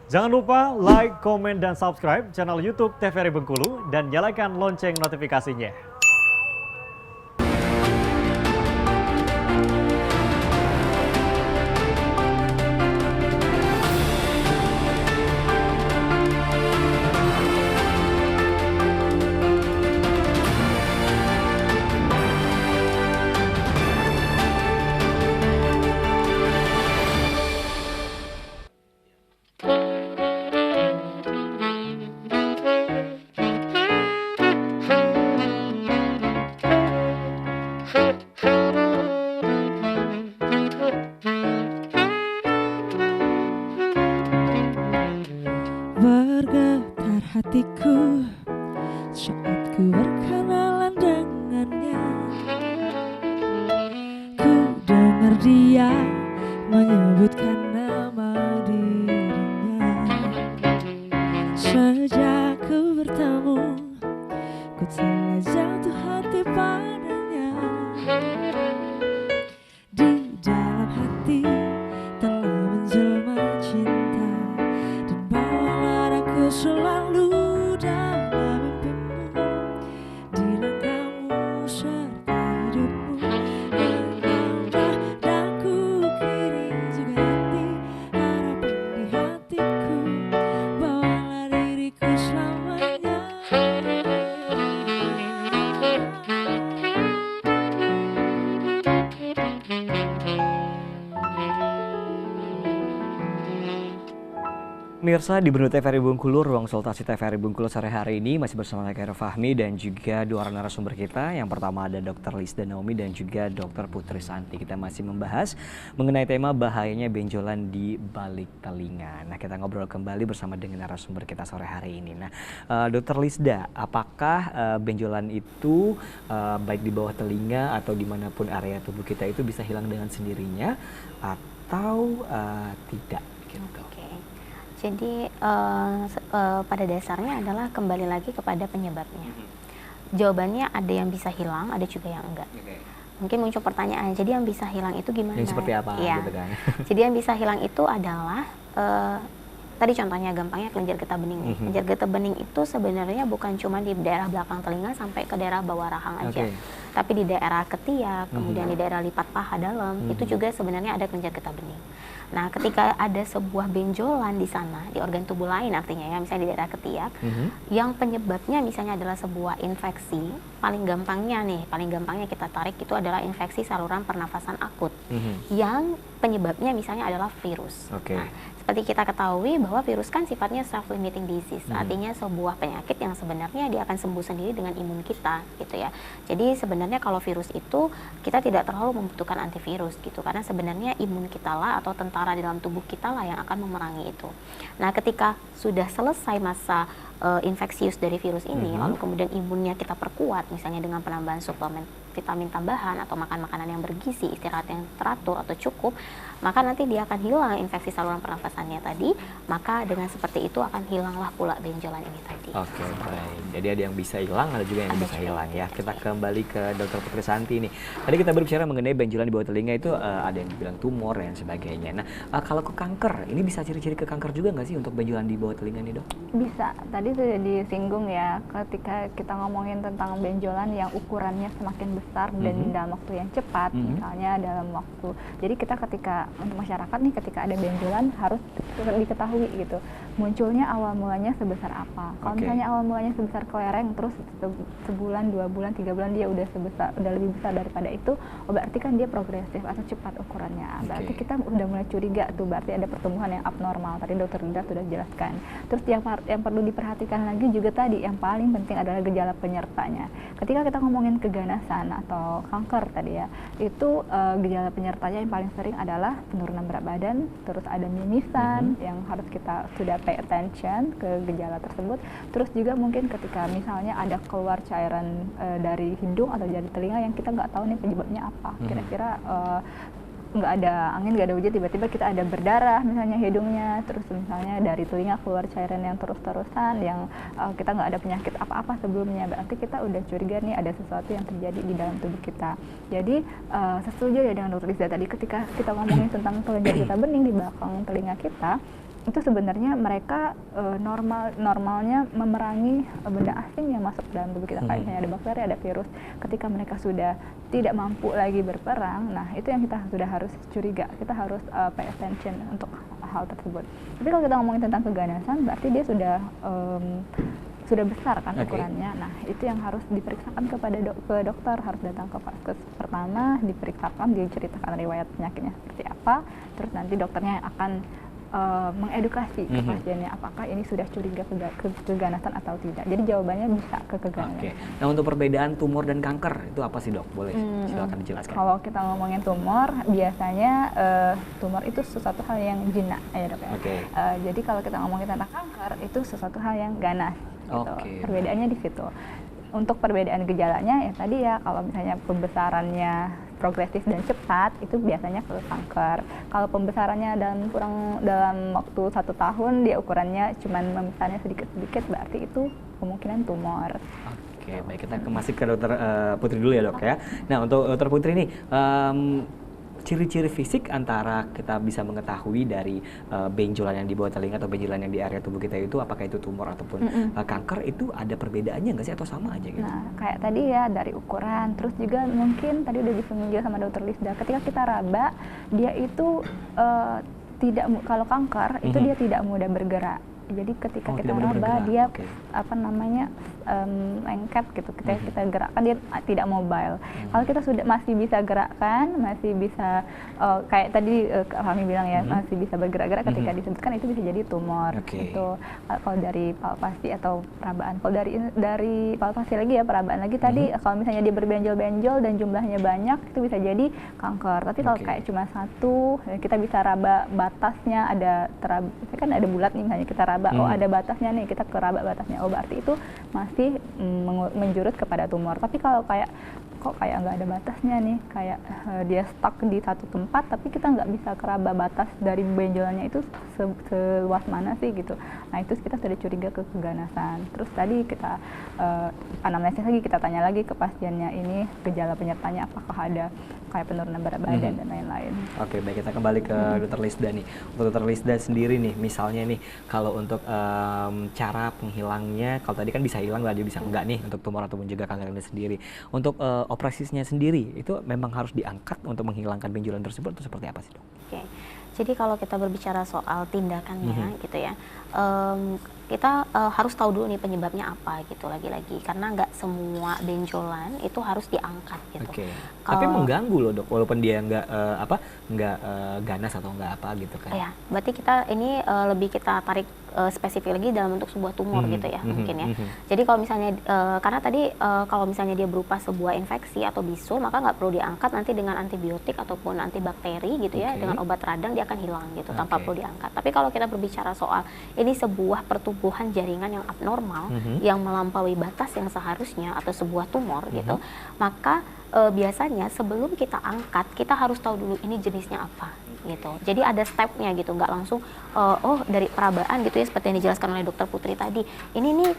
Jangan lupa like, komen, dan subscribe channel YouTube TVRI Bengkulu dan nyalakan lonceng notifikasinya. Bergetar hatiku saat ku berkenalan dengannya. Ku dengar dia menyebutkan nama dirinya. Sejak ku bertemu, ku telah jatuh hati padanya. Di dalam hati telah menjelma cinta, dan bawalah aku selalu dalam mimpimu, di langkahmu serta hidupmu. Engkau daku kiri juga nanti, harapan di hatiku, bawalah diriku selamanya. Mirsa di Bendut TVRI Bengkulu, ruang konsultasi TVRI Bengkulu sore hari ini masih bersama saya Khairul Fahmi dan juga dua orang narasumber kita. Yang pertama ada Dr. Lisda Naomi dan juga Dr. Putri Santi. Kita masih membahas mengenai tema bahayanya benjolan di balik telinga. Nah, kita ngobrol kembali bersama dengan narasumber kita sore hari ini. Nah, Dr. Lisda, apakah benjolan itu baik di bawah telinga atau dimanapun area tubuh kita itu bisa hilang dengan sendirinya atau tidak? Gitu. Jadi pada dasarnya adalah kembali lagi kepada penyebabnya. Jawabannya ada yang bisa hilang, ada juga yang enggak. Mungkin muncul pertanyaan, jadi yang bisa hilang itu gimana? Yang seperti apa? Ya. Gitu kan? Jadi yang bisa hilang itu adalah tadi contohnya gampangnya kelenjar getah bening nih. Kelenjar getah bening itu sebenarnya bukan cuma di daerah belakang telinga sampai ke daerah bawah rahang aja. Tapi di daerah ketiak, kemudian di daerah lipat paha dalam, itu juga sebenarnya ada kelenjar getah bening. Nah, ketika ada sebuah benjolan di sana, di organ tubuh lain artinya ya, misalnya di daerah ketiak, yang penyebabnya misalnya adalah sebuah infeksi, paling gampangnya kita tarik itu adalah infeksi saluran pernafasan akut, yang penyebabnya misalnya adalah virus. Nah, seperti kita ketahui bahwa virus kan sifatnya self-limiting disease, artinya sebuah penyakit yang sebenarnya dia akan sembuh sendiri dengan imun kita, gitu ya. Jadi sebenarnya kalau virus itu kita tidak terlalu membutuhkan antivirus gitu, karena sebenarnya imun kita lah atau tentara di dalam tubuh kita lah yang akan memerangi itu. Nah, ketika sudah selesai masa infeksius dari virus ini, lalu kemudian imunnya kita perkuat, misalnya dengan penambahan suplemen vitamin tambahan atau makan makanan yang bergizi, istirahat yang teratur atau cukup, maka nanti dia akan hilang infeksi saluran pernafasannya tadi, maka dengan seperti itu akan hilanglah pula benjolan ini tadi. Oke, baik. Jadi ada yang bisa hilang, ada juga yang bisa hilang ya. Kita kembali ke Dr. Putri Santi nih. Tadi kita berbicara mengenai benjolan di bawah telinga itu ada yang bilang tumor dan sebagainya. Nah, kalau ke kanker, ini bisa ciri-ciri ke kanker juga nggak sih untuk benjolan di bawah telinga nih, Dok? Bisa. Tadi sudah disinggung ya, ketika kita ngomongin tentang benjolan yang ukurannya semakin besar dan dalam waktu yang cepat, misalnya dalam waktu. Jadi kita ketika untuk masyarakat nih, ketika ada benjolan harus diketahui gitu. Munculnya awal mulanya sebesar apa? Kalau misalnya awal mulanya sebesar kelereng, terus sebulan, 2 bulan, 3 bulan dia udah lebih besar daripada itu, berarti kan dia progresif atau cepat ukurannya. Berarti kita udah mulai curiga tuh, berarti ada pertumbuhan yang abnormal. Tadi dokter Linda sudah jelaskan. Terus yang perlu diperhatikan lagi juga tadi, yang paling penting adalah gejala penyertanya. Ketika kita ngomongin keganasan atau kanker tadi ya, itu gejala penyertanya yang paling sering adalah penurunan berat badan, terus ada mimisan yang harus kita sudah pay attention ke gejala tersebut. Terus juga mungkin ketika misalnya ada keluar cairan dari hidung atau dari telinga yang kita nggak tahu nih penyebabnya apa. Kira-kira nggak ada angin, nggak ada hujan, tiba-tiba kita ada berdarah misalnya hidungnya, terus misalnya dari telinga keluar cairan yang terus-terusan, yang kita nggak ada penyakit apa-apa sebelumnya, berarti kita udah curiga nih ada sesuatu yang terjadi di dalam tubuh kita. Jadi setuju ya dengan dokter Lisa tadi, ketika kita ngomongin tentang kelenjar getah bening di belakang telinga kita, itu sebenarnya mereka normalnya memerangi benda asing yang masuk dalam tubuh kita, kayak misalnya ada bakteri, ada virus. Ketika mereka sudah tidak mampu lagi berperang, nah itu yang kita sudah harus curiga, kita harus pay attention untuk hal tersebut. Tapi kalau kita ngomongin tentang keganasan, berarti dia sudah besar kan ukurannya. Nah, itu yang harus diperiksakan ke dokter, harus datang ke vaskes pertama, diperiksakan, diceritakan riwayat penyakitnya seperti apa, terus nanti dokternya akan mengedukasi ke pasiennya apakah ini sudah curiga keganasan atau tidak. Jadi jawabannya bisa ke keganasan. Nah, untuk perbedaan tumor dan kanker itu apa sih, Dok? Boleh silakan dijelaskan. Kalau kita ngomongin tumor, biasanya tumor itu sesuatu hal yang jinak ya, Dok ya. Jadi kalau kita ngomongin tentang kanker, itu sesuatu hal yang ganas. Gitu. Perbedaannya di situ. Untuk perbedaan gejalanya ya tadi ya, kalau misalnya pembesarannya progresif dan cepat itu biasanya ke kanker. Kalau pembesarannya dalam waktu 1 tahun, dia ukurannya cuman membesarnya sedikit-sedikit, berarti itu kemungkinan tumor. Oke, baik, kita masih ke Dokter Putri dulu ya, Dok ya. Nah, untuk Dokter Putri nih, ciri-ciri fisik antara kita bisa mengetahui dari benjolan yang di bawah telinga atau benjolan yang di area tubuh kita itu, apakah itu tumor ataupun kanker, itu ada perbedaannya nggak sih atau sama aja gitu? Nah, kayak tadi ya dari ukuran, terus juga mungkin tadi udah disinggung juga sama Dokter Lisda, ketika kita raba, dia itu kalau kanker itu dia tidak mudah bergerak. Jadi ketika kita raba, dia lengket gitu. Ketika kita gerakkan, dia tidak mobile. Kalau kita masih bisa gerakkan, masih bisa kayak tadi kami bilang ya, masih bisa bergerak-gerak, ketika disebutkan itu bisa jadi tumor. Itu kalau dari palpasi atau perabaan. Kalau dari palpasi lagi ya, perabaan lagi tadi, kalau misalnya dia berbenjol-benjol dan jumlahnya banyak, itu bisa jadi kanker. Tapi kalau kayak cuma satu, kita bisa raba batasnya, kan ada bulat nih, misalnya kita raba, oh ada batasnya nih, kita keraba batasnya, oh berarti itu masih menjurus kepada tumor. Tapi kalau kayak nggak ada batasnya nih, kayak dia stuck di satu tempat, tapi kita nggak bisa keraba batas dari benjolannya itu seluas mana sih gitu. Nah itu kita sudah curiga ke keganasan. Terus tadi kita anamnesis lagi, kita tanya lagi ke pasiennya, ini gejala penyertanya apakah ada kayak penurunan berat badan dan lain-lain. Oke, baik, kita kembali ke Dokter Lisda nih. Untuk Dokter Lisda sendiri nih, misalnya nih, kalau untuk cara penghilangnya, kalau tadi kan bisa hilang, tadi bisa enggak nih untuk tumor ataupun juga kanker ini sendiri. Untuk operasinya sendiri, itu memang harus diangkat untuk menghilangkan benjolan tersebut, atau seperti apa sih, Dok? Oke, jadi kalau kita berbicara soal tindakannya gitu ya, kita harus tahu dulu nih penyebabnya apa gitu, lagi-lagi karena nggak semua benjolan itu harus diangkat gitu. Tapi mengganggu loh, Dok, walaupun dia nggak ganas atau nggak apa gitu kan. Ya, berarti kita ini lebih kita tarik spesifik lagi dalam bentuk sebuah tumor gitu ya, mungkin ya. Jadi kalau misalnya karena tadi kalau misalnya dia berupa sebuah infeksi atau bisul, maka nggak perlu diangkat, nanti dengan antibiotik ataupun antibakteri gitu ya, dengan obat radang dia akan hilang gitu tanpa perlu diangkat. Tapi kalau kita berbicara soal ini sebuah pertumbuhan jaringan yang abnormal yang melampaui batas yang seharusnya atau sebuah tumor gitu, maka biasanya sebelum kita angkat, kita harus tahu dulu ini jenisnya apa gitu. Jadi ada stepnya gitu, nggak langsung dari perabaan gitu ya, seperti yang dijelaskan oleh Dokter Putri tadi, ini nih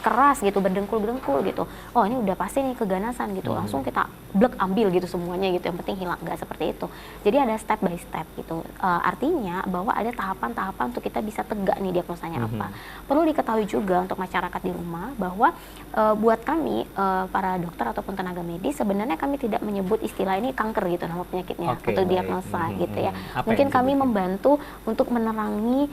keras gitu, berdengkul-berdengkul gitu, oh ini udah pasti nih keganasan gitu, langsung kita blek ambil gitu semuanya gitu, yang penting hilang, nggak seperti itu. Jadi ada step by step gitu, artinya bahwa ada tahapan-tahapan untuk kita bisa tegak nih diagnosanya apa. Perlu diketahui juga untuk masyarakat di rumah bahwa buat kami para dokter ataupun tenaga medis, sebenarnya kami tidak menyebut istilah ini kanker gitu nama penyakitnya untuk diagnosa gitu ya. Mungkin kami membantu untuk menerangi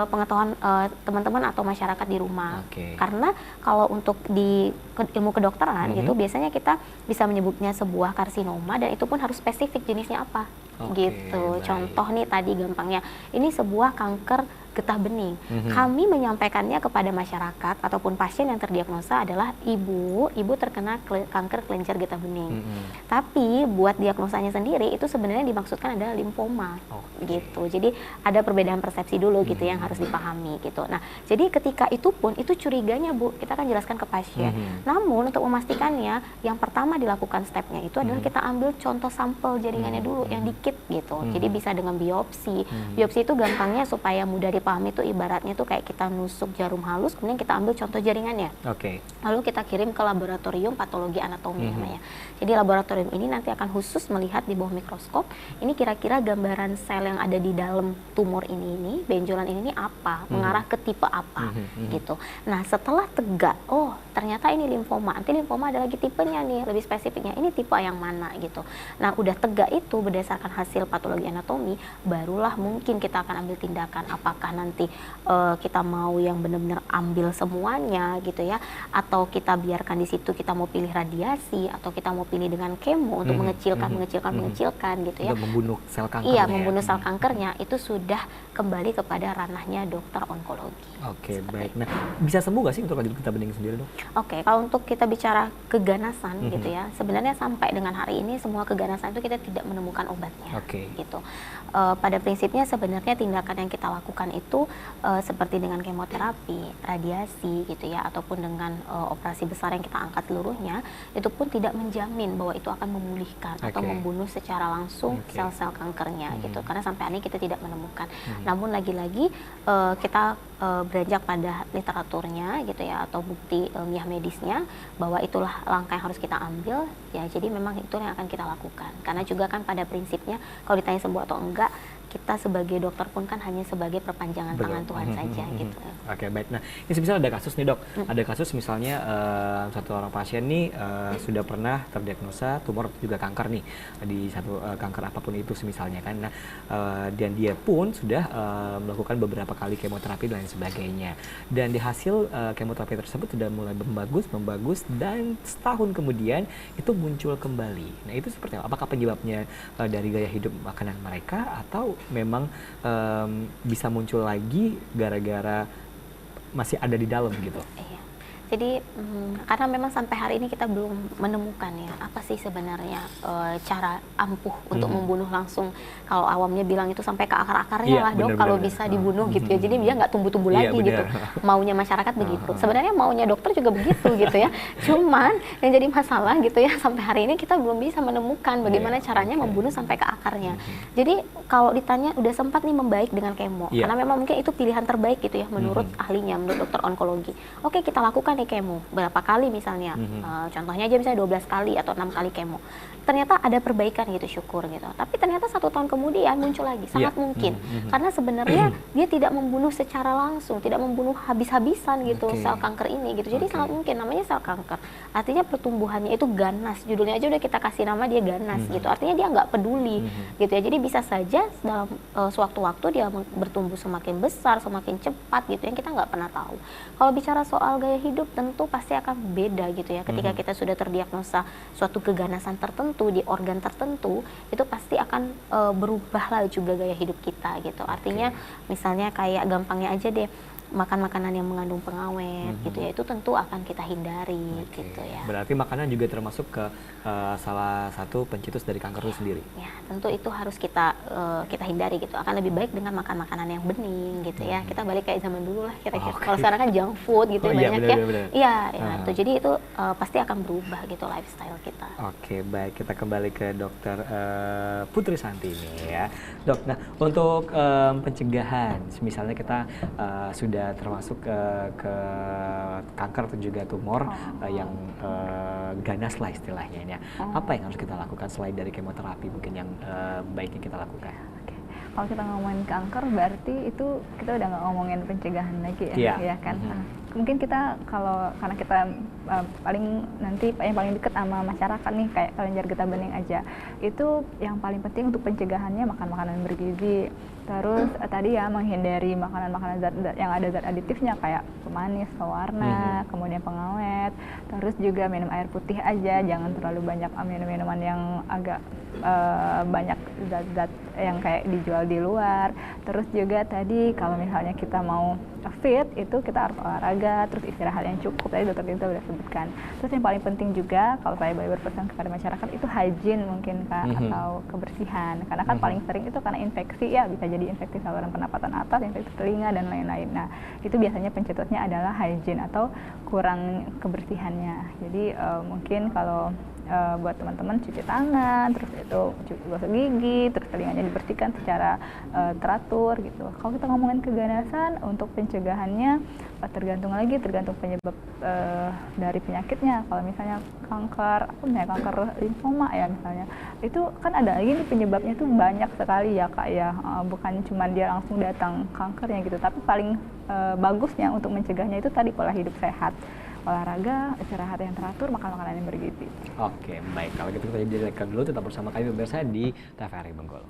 pengetahuan teman-teman atau masyarakat di rumah. Karena kalau untuk di ilmu kedokteran gitu, biasanya kita bisa menyebutnya sebuah karsinoma, dan itu pun harus spesifik jenisnya apa gitu. Baik. Contoh nih tadi gampangnya, ini sebuah kanker getah bening. Kami menyampaikannya kepada masyarakat ataupun pasien yang terdiagnosa adalah ibu terkena kanker kelenjar getah bening. Tapi buat diagnosanya sendiri itu sebenarnya dimaksudkan adalah limfoma gitu. Jadi ada perbedaan persepsi dulu gitu yang harus dipahami gitu. Nah, jadi ketika itu pun itu curiganya Bu, kita akan jelaskan ke pasien. Namun untuk memastikannya, yang pertama dilakukan stepnya itu adalah kita ambil contoh sampel jaringannya dulu yang dikit gitu. Jadi bisa dengan biopsi. Biopsi itu gampangnya supaya mudah dipahami itu ibaratnya tuh kayak kita nusuk jarum halus, kemudian kita ambil contoh jaringannya. Oke. Lalu kita kirim ke laboratorium patologi anatomi namanya. Jadi laboratorium ini nanti akan khusus melihat di bawah mikroskop, ini kira-kira gambaran sel yang ada di dalam tumor ini benjolan ini apa, mengarah ke tipe apa gitu. Nah, setelah tegak, oh ternyata ini limfoma. Nanti limfoma ada lagi tipenya nih, lebih spesifiknya. Ini tipe yang mana gitu. Nah, udah tegak itu berdasarkan hasil patologi anatomi, barulah mungkin kita akan ambil tindakan. Apakah nanti kita mau yang benar-benar ambil semuanya gitu ya, atau kita biarkan di situ, kita mau pilih radiasi atau kita mau pilih dengan kemo untuk mengecilkan gitu ya. Untuk membunuh sel kanker. Iya, membunuh sel kankernya itu sudah kembali kepada ranahnya dokter onkologi. Oke, baik. Nah, bisa sembuh nggak sih untuk radiasi getah bening sendiri, Dok? Oke, kalau untuk kita bicara keganasan gitu ya, sebenarnya sampai dengan hari ini semua keganasan itu kita tidak menemukan obatnya. Oke. Gitu. Pada prinsipnya sebenarnya tindakan yang kita lakukan itu seperti dengan kemoterapi, radiasi gitu ya, ataupun dengan operasi besar yang kita angkat seluruhnya, itu pun tidak menjamin bahwa itu akan memulihkan atau membunuh secara langsung sel-sel kankernya gitu. Karena sampai hari ini kita tidak menemukan. Namun lagi-lagi kita beranjak pada literaturnya gitu ya, atau bukti ilmiah medisnya bahwa itulah langkah yang harus kita ambil ya. Jadi memang itu yang akan kita lakukan. Karena juga kan pada prinsipnya kalau ditanya sembuh atau enggak, kita sebagai dokter pun kan hanya sebagai perpanjangan tangan Tuhan saja gitu. Oke, baik. Nah, ini misalnya ada kasus nih, Dok. Ada kasus misalnya satu orang pasien nih sudah pernah terdiagnosa tumor juga kanker nih di satu kanker apapun itu misalnya kan. Nah, dan dia pun sudah melakukan beberapa kali kemoterapi dan lain sebagainya. Dan di hasil kemoterapi tersebut sudah mulai membagus dan setahun kemudian itu muncul kembali. Nah, itu seperti apa? Apakah penyebabnya dari gaya hidup makanan mereka atau memang bisa muncul lagi gara-gara masih ada di dalam gitu? Iya. Jadi karena memang sampai hari ini kita belum menemukan ya apa sih sebenarnya cara ampuh untuk membunuh langsung. Kalau awamnya bilang itu sampai ke akar-akarnya lah dok, kalau bisa dibunuh gitu ya. Jadi dia nggak tumbuh-tumbuh lagi gitu. Maunya masyarakat begitu. Sebenarnya maunya dokter juga begitu gitu ya. Cuman yang jadi masalah gitu ya, sampai hari ini kita belum bisa menemukan bagaimana caranya membunuh sampai ke akarnya. Jadi kalau ditanya udah sempat nih membaik dengan kemo, karena memang mungkin itu pilihan terbaik gitu ya menurut ahlinya, menurut dokter onkologi. Oke, kita lakukan kemo berapa kali misalnya, contohnya aja misalnya 12 kali atau 6 kali kemo, ternyata ada perbaikan gitu, syukur gitu. Tapi ternyata 1 tahun kemudian muncul lagi, sangat mungkin karena sebenarnya dia tidak membunuh secara langsung, tidak membunuh habis-habisan gitu sel kanker ini gitu. Jadi sangat mungkin, namanya sel kanker, artinya pertumbuhannya itu ganas, judulnya aja udah kita kasih nama dia ganas gitu, artinya dia nggak peduli gitu ya. Jadi bisa saja dalam sewaktu-waktu dia bertumbuh semakin besar, semakin cepat gitu yang kita nggak pernah tahu. Kalau bicara soal gaya hidup tentu pasti akan beda gitu ya. Ketika kita sudah terdiagnosa suatu keganasan tertentu di organ tertentu, itu pasti akan berubahlah juga gaya hidup kita gitu. Artinya misalnya kayak gampangnya aja deh, makan makanan yang mengandung pengawet gitu ya, itu tentu akan kita hindari gitu ya. Berarti makanan juga termasuk ke salah satu pencetus dari kanker itu sendiri. Ya, tentu itu harus kita hindari gitu. Akan lebih baik dengan makan makanan yang bening gitu ya. Kita balik kayak zaman dulu lah kira-kira. Kalau sekarang kan junk food gitu banyak ya. Iya, ya itu. Jadi itu pasti akan berubah gitu lifestyle kita. Oke, baik, kita kembali ke dokter Putri Santi ini ya. Dok, nah untuk pencegahan, misalnya kita sudah termasuk ke kanker atau juga tumor yang ganas lah istilahnya ya. Apa yang harus kita lakukan selain dari kemoterapi mungkin yang baiknya kita lakukan? Kalau kita ngomongin kanker berarti itu kita udah nggak ngomongin pencegahan lagi ya kan. Mungkin kita karena kita paling nanti yang paling dekat sama masyarakat nih kayak kelenjar getah bening aja, itu yang paling penting untuk pencegahannya makan makanan bergizi. Terus tadi ya menghindari makanan-makanan zat yang ada zat aditifnya kayak pemanis, pewarna, kemudian pengawet. Terus juga minum air putih aja, jangan terlalu banyak minuman yang agak banyak zat-zat yang kayak dijual di luar. Terus juga tadi kalau misalnya kita mau fit itu kita harus olahraga, terus istirahat yang cukup, tadi dokter Tirta udah sebutkan. Terus yang paling penting juga kalau saya boleh berpesan kepada masyarakat itu hygiene mungkin Kak, atau kebersihan, karena kan paling sering itu karena infeksi ya, bisa jadi infeksi saluran pernapasan atas, infeksi telinga dan lain-lain. Nah itu biasanya pencetusnya adalah hygiene atau kurang kebersihannya. Jadi mungkin kalau buat teman-teman cuci tangan, terus itu gosok gigi, terus telinganya dibersihkan secara teratur gitu. Kalau kita ngomongin keganasan, untuk pencegahannya tergantung penyebab dari penyakitnya. Kalau misalnya kanker limfoma ya misalnya, itu kan ada lagi nih penyebabnya tuh banyak sekali ya Kak ya, bukan cuma dia langsung datang kankernya gitu, tapi paling bagusnya untuk mencegahnya itu tadi pola hidup sehat, olahraga, istirahat yang teratur, makan makanan yang bergizi. Oke, baik. Kalau gitu kita jadikan dulu, tetap bersama kami pemirsa di TVRI Bengkulu.